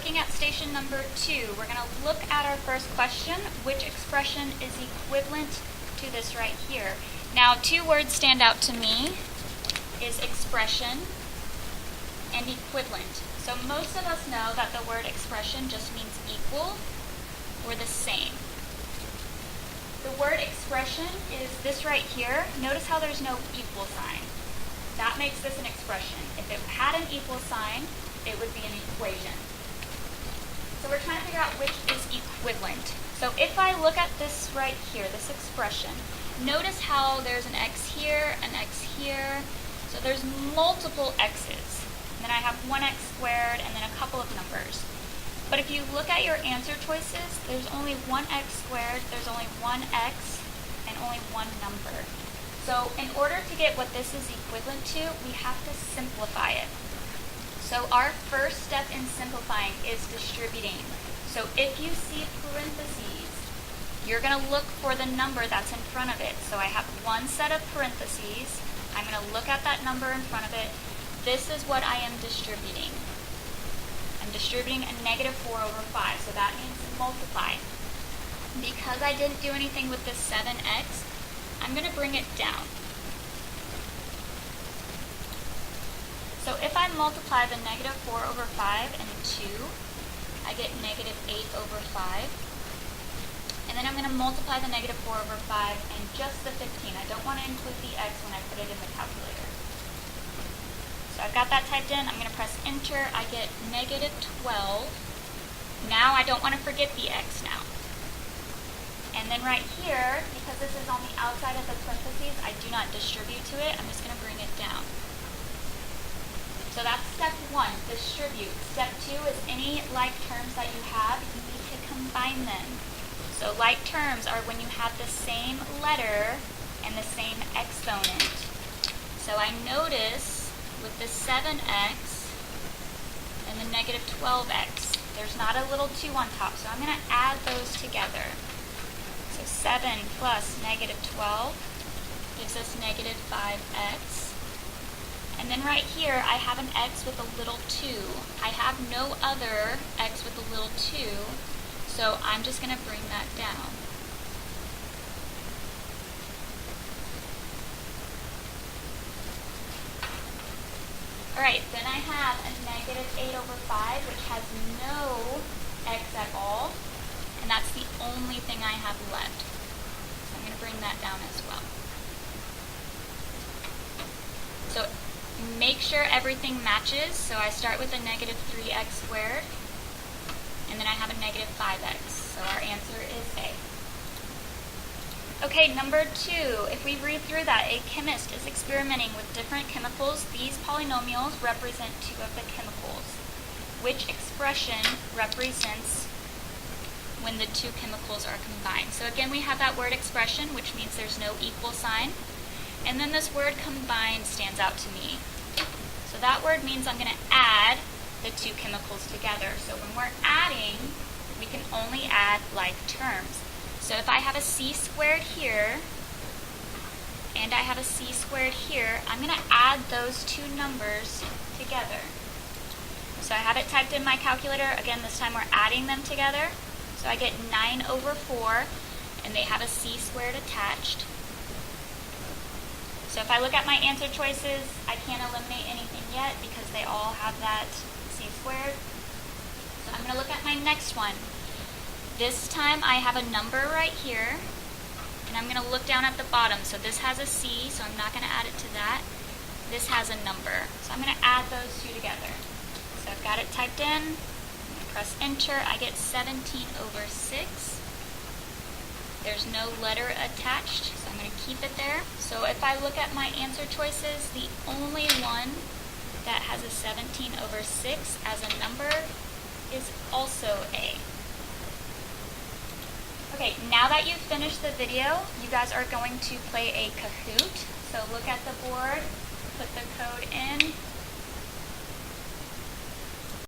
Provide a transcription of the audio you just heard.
looking at station number 2. We're going to look at our first question, which expression is equivalent to this right here. Now, 2 words stand out to me, is expression and equivalent. So most of us know that the word expression just means equal or the same. The word expression is this right here. Notice how there's no equal sign. That makes this an expression. If it had an equal sign, it would be an equation. So we're trying to figure out which is equivalent. So if I look at this right here, this expression, notice how there's an x here, an x here. So there's multiple x's. And then I have 1x squared and then a couple of numbers. But if you look at your answer choices, there's only 1x squared, there's only 1x, and only one number. So in order to get what this is equivalent to, we have to simplify it. So our first step in simplifying is distributing. So if you see parentheses, you're going to look for the number that's in front of it. So I have one set of parentheses. I'm going to look at that number in front of it. This is what I am distributing. I'm distributing a negative 4 over 5, so that means multiply. Because I didn't do anything with this 7x, I'm going to bring it down. So if I multiply the negative 4 over 5 and 2, I get negative 8 over 5. And then I'm going to multiply the negative 4 over 5 and just the 15. I don't want to include the x when I put it in the calculator. So I've got that typed in. I'm going to press enter. I get negative 12. Now I don't want to forget the x now. And then right here, because this is on the outside of the parentheses, I do not distribute to it. I'm just going to bring it down. So that's step 1, distribute. Step 2 is any like terms that you have, you need to combine them. So like terms are when you have the same letter and the same exponent. So I notice with the 7x and the negative 12x, there's not a little 2 on top, so I'm going to add those together. So 7 plus negative 12 gives us negative 5x. And then right here, I have an x with a little 2. I have no other x with a little 2, so I'm just going to bring that down. Alright, then I have a negative 8 over 5, which has no x at all, and that's the only thing I have left. So I'm going to bring that down as well. So make sure everything matches. So I start with a negative 3x squared, and then I have a negative 5x. So our answer is A. Okay, number 2, if we read through that, a chemist is experimenting with different chemicals. These polynomials represent 2 of the chemicals. Which expression represents when the 2 chemicals are combined? So again, we have that word expression, which means there's no equal sign. And then this word combined stands out to me. So that word means I'm going to add the 2 chemicals together. So when we're adding, we can only add like terms. So if I have a c squared here, and I have a c squared here, I'm going to add those 2 numbers together. So I have it typed in my calculator. Again, this time we're adding them together. So I get 9 over 4, and they have a c squared attached. So if I look at my answer choices, I can't eliminate anything yet because they all have that c squared. So I'm going to look at my next one. This time I have a number right here, and I'm going to look down at the bottom. So this has a c, so I'm not going to add it to that. This has a number, so I'm going to add those 2 together. So I've got it typed in. I'm going to press enter. I get 17 over 6. There's no letter attached, so I'm going to keep it there. So if I look at my answer choices, the only one that has a 17 over 6 as a number is also A. Okay, now that you've finished the video, you guys are going to play a Kahoot. So look at the board, put the code in,